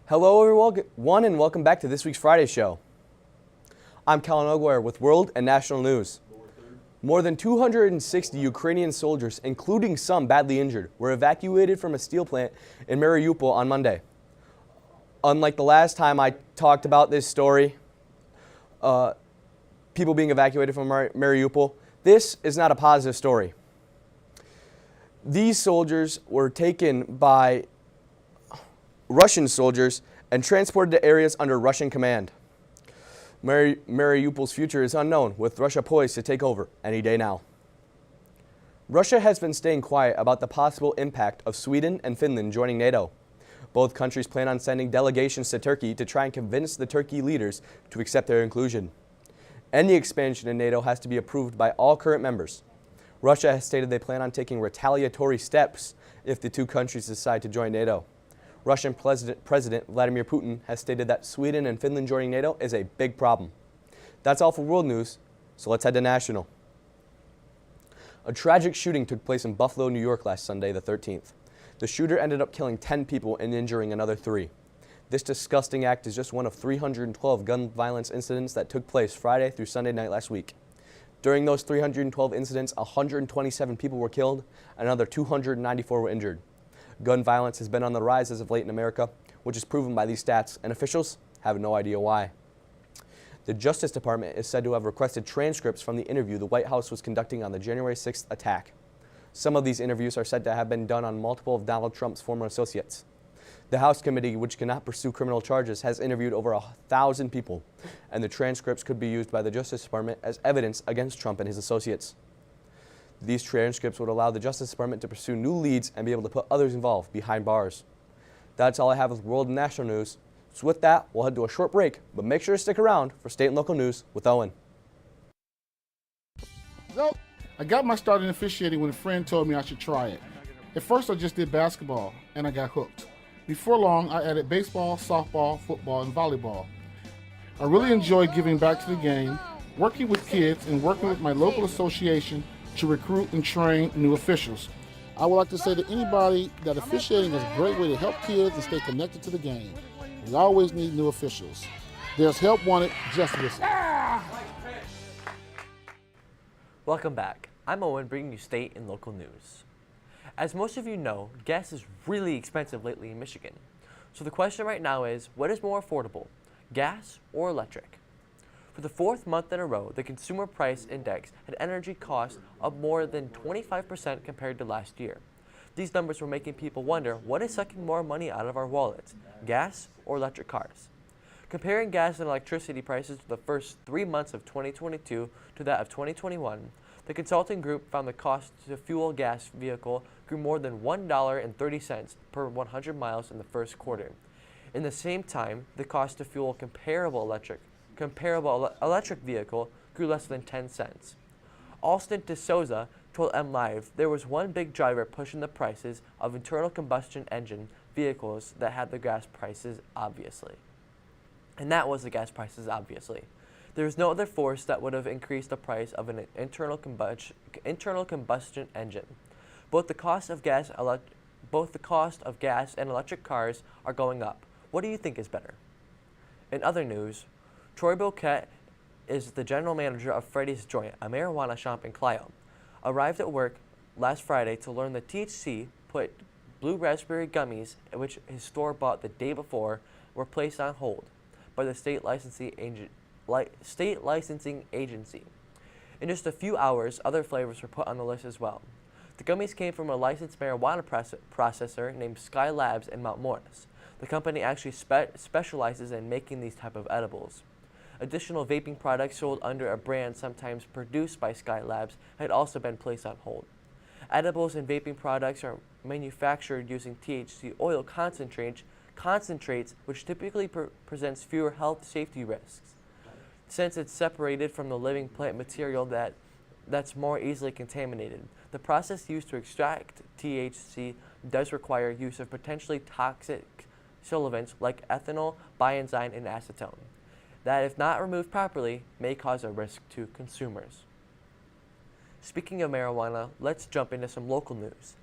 Hello everyone and welcome back to this week's Friday show. I'm Callan Ogware with World and National News. More than 260 Ukrainian soldiers, including some badly injured, were evacuated from a steel plant in Mariupol on Monday. Unlike the last time I talked about this story, people being evacuated from Mariupol, this is not a positive story. These soldiers were taken by Russian soldiers and transported to areas under Russian command. Mariupol's future is unknown, with Russia poised to take over any day now. Russia has been staying quiet about the possible impact of Sweden and Finland joining NATO. Both countries plan on sending delegations to Turkey to try and convince the Turkey leaders to accept their inclusion. Any expansion in NATO has to be approved by all current members. Russia has stated they plan on taking retaliatory steps if the two countries decide to join NATO. Russian President Vladimir Putin has stated that Sweden and Finland joining NATO is a big problem. That's all for world news, so let's head to national. A tragic shooting took place in Buffalo, New York last Sunday, the 13th. The shooter ended up killing 10 people and injuring another 3. This disgusting act is just one of 312 gun violence incidents that took place Friday through Sunday night last week. During those 312 incidents, 127 people were killed and another 294 were injured. Gun violence has been on the rise as of late in America, which is proven by these stats, and officials have no idea why. The Justice Department is said to have requested transcripts from the interview the White House was conducting on the January 6th attack. Some of these interviews are said to have been done on multiple of Donald Trump's former associates. The House committee, which cannot pursue criminal charges, has interviewed over 1,000 people, and the transcripts could be used by the Justice Department as evidence against Trump and his associates. These transcripts would allow the Justice Department to pursue new leads and be able to put others involved behind bars. That's all I have with world and national news. So with that, we'll head to a short break, but make sure to stick around for state and local news with Owen. So, I got my start in officiating when a friend told me I should try it. At first I just did basketball, and I got hooked. Before long, I added baseball, softball, football, and volleyball. I really enjoyed giving back to the game, working with kids, and working with my local association to recruit and train new officials. I would like to say to anybody that officiating is a great way to help kids and stay connected to the game. We always need new officials. There's help wanted, just listen. Welcome back. I'm Owen, bringing you state and local news. As most of you know, gas is really expensive lately in Michigan. So the question right now is, what is more affordable, gas or electric? For the 4th month in a row, the Consumer Price Index had energy costs up more than 25% compared to last year. These numbers were making people wonder, what is sucking more money out of our wallets, gas or electric cars? Comparing gas and electricity prices for the first 3 months of 2022 to that of 2021, the consulting group found the cost to fuel a gas vehicle grew more than $1.30 per 100 miles in the first quarter. In the same time, the cost to fuel a comparable electric vehicle grew less than 10 cents. Alston DeSouza told MLive there was one big driver pushing the prices of internal combustion engine vehicles that had the gas prices, obviously. And that was the gas prices, obviously. There was no other force that would have increased the price of an internal combustion engine. Both the cost of gas and electric cars are going up. What do you think is better? In other news, Troy Boquette is the general manager of Freddy's Joint, a marijuana shop in Clio. Arrived at work last Friday to learn that THC put blue raspberry gummies, which his store bought the day before, were placed on hold by the state licensing agency. In just a few hours, other flavors were put on the list as well. The gummies came from a licensed marijuana processor named Sky Labs in Mount Morris. The company actually specializes in making these type of edibles. Additional vaping products sold under a brand sometimes produced by Sky Labs had also been placed on hold. Edibles and vaping products are manufactured using THC oil concentrates, which typically presents fewer health safety risks, since it's separated from the living plant material that's more easily contaminated. The process used to extract THC does require use of potentially toxic solvents like ethanol, benzene, and acetone, that if not removed properly may cause a risk to consumers. Speaking of marijuana, let's jump into some local news.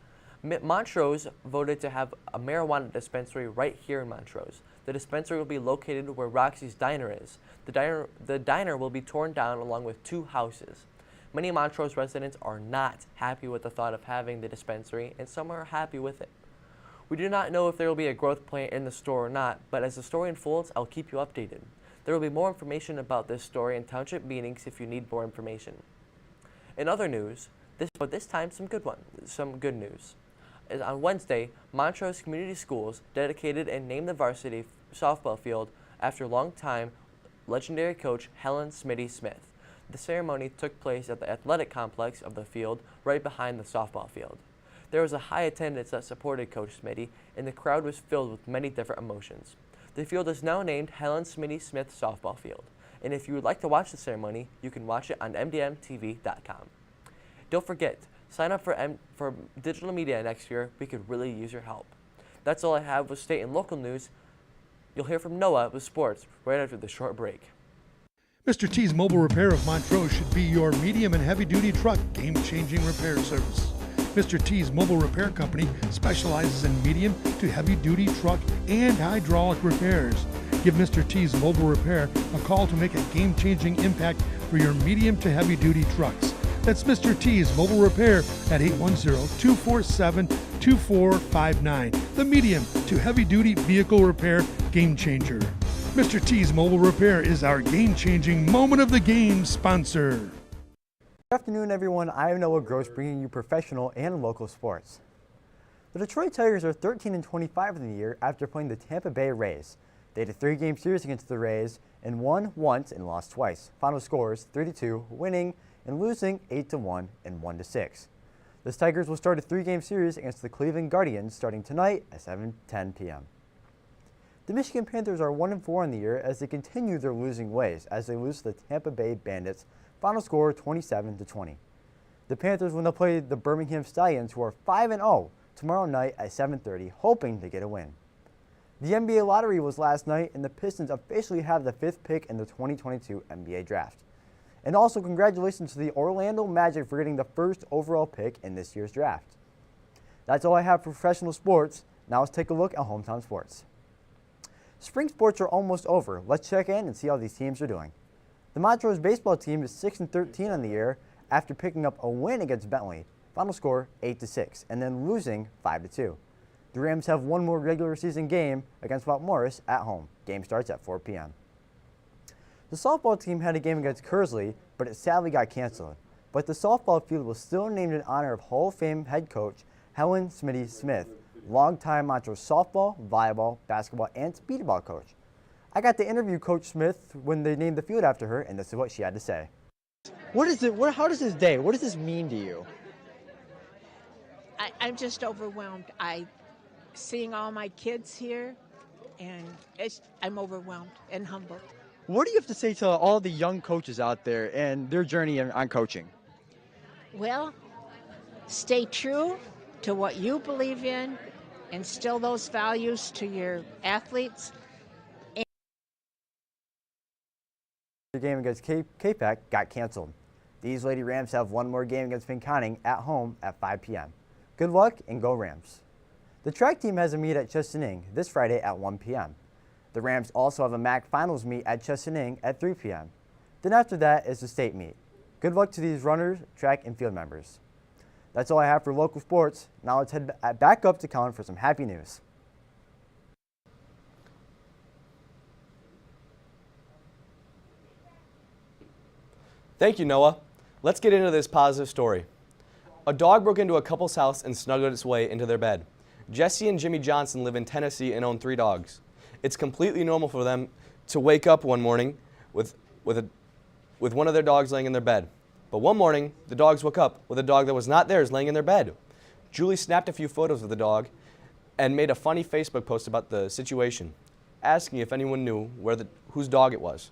Montrose voted to have a marijuana dispensary right here in Montrose. The dispensary will be located where Roxy's Diner is. The diner will be torn down along with 2 houses. Many Montrose residents are not happy with the thought of having the dispensary, and some are happy with it. We do not know if there will be a growth plan in the store or not, but as the story unfolds, I'll keep you updated. There will be more information about this story in township meetings if you need more information. In other news, this time some good news. As on Wednesday, Montrose Community Schools dedicated and named the varsity softball field after longtime legendary coach Helen Smitty Smith. The ceremony took place at the athletic complex of the field right behind the softball field. There was a high attendance that supported Coach Smitty, and the crowd was filled with many different emotions. The field is now named Helen Smitty Smith Softball Field, and if you would like to watch the ceremony, you can watch it on MDM-TV.com. Don't forget, sign up for digital media next year. We could really use your help. That's all I have with state and local news. You'll hear from Noah with sports right after the short break. Mr. T's Mobile Repair of Montrose should be your medium and heavy-duty truck game-changing repair service. Mr. T's Mobile Repair Company specializes in medium to heavy-duty truck and hydraulic repairs. Give Mr. T's Mobile Repair a call to make a game-changing impact for your medium to heavy-duty trucks. That's Mr. T's Mobile Repair at 810-247-2459. The medium to heavy-duty vehicle repair game changer. Mr. T's Mobile Repair is our game-changing moment of the game sponsor. Good afternoon, everyone. I am Noah Gross, bringing you professional and local sports. The Detroit Tigers are 13-25 in the year after playing the Tampa Bay Rays. They had a 3-game series against the Rays and won once and lost twice. Final scores 3-2, winning and losing 8-1 and 1-6. The Tigers will start a 3-game series against the Cleveland Guardians starting tonight at 7:10 p.m. The Michigan Panthers are 1-4 in the year as they continue their losing ways as they lose to the Tampa Bay Bandits. Final score 27-20. The Panthers will now play the Birmingham Stallions, who are 5-0, tomorrow night at 7:30, hoping to get a win. The NBA lottery was last night, and the Pistons officially have the 5th pick in the 2022 NBA draft. And also congratulations to the Orlando Magic for getting the 1st overall pick in this year's draft. That's all I have for professional sports. Now let's take a look at hometown sports. Spring sports are almost over. Let's check in and see how these teams are doing. The Montrose baseball team is 6-13 on the year after picking up a win against Bentley. Final score 8-6, and then losing 5-2. The Rams have one more regular season game against Mount Morris at home. Game starts at 4 p.m. The softball team had a game against Kersley, but it sadly got canceled. But the softball field was still named in honor of Hall of Fame head coach Helen Smitty Smith, longtime Montrose softball, volleyball, basketball, and speedball coach. I got to interview Coach Smith when they named the field after her, and this is what she had to say. How does this day, what does this mean to you? I'm just overwhelmed. Seeing all my kids here, and I'm overwhelmed and humbled. What do you have to say to all the young coaches out there and their journey on coaching? Well, stay true to what you believe in, instill those values to your athletes. The game against K-Pac got canceled. These Lady Rams have one more game against Pinconning at home at 5 p.m. Good luck and go Rams. The track team has a meet at Chesaning this Friday at 1 p.m. The Rams also have a MAC Finals meet at Chesaning at 3 p.m. Then after that is the state meet. Good luck to these runners, track, and field members. That's all I have for local sports. Now let's head back up to Colin for some happy news. Thank you, Noah. Let's get into this positive story. A dog broke into a couple's house and snuggled its way into their bed. Jesse and Jimmy Johnson live in Tennessee and own 3 dogs. It's completely normal for them to wake up one morning with one of their dogs laying in their bed. But one morning, the dogs woke up with a dog that was not theirs laying in their bed. Julie snapped a few photos of the dog and made a funny Facebook post about the situation, asking if anyone knew whose dog it was.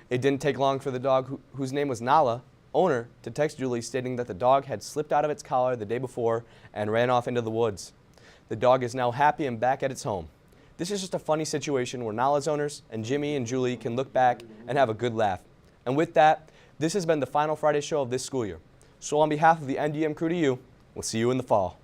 It didn't take long for the dog, whose name was Nala, owner, to text Julie stating that the dog had slipped out of its collar the day before and ran off into the woods. The dog is now happy and back at its home. This is just a funny situation where Nala's owners and Jimmy and Julie can look back and have a good laugh. And with that, this has been the final Friday show of this school year. So on behalf of the MDM crew to you, we'll see you in the fall.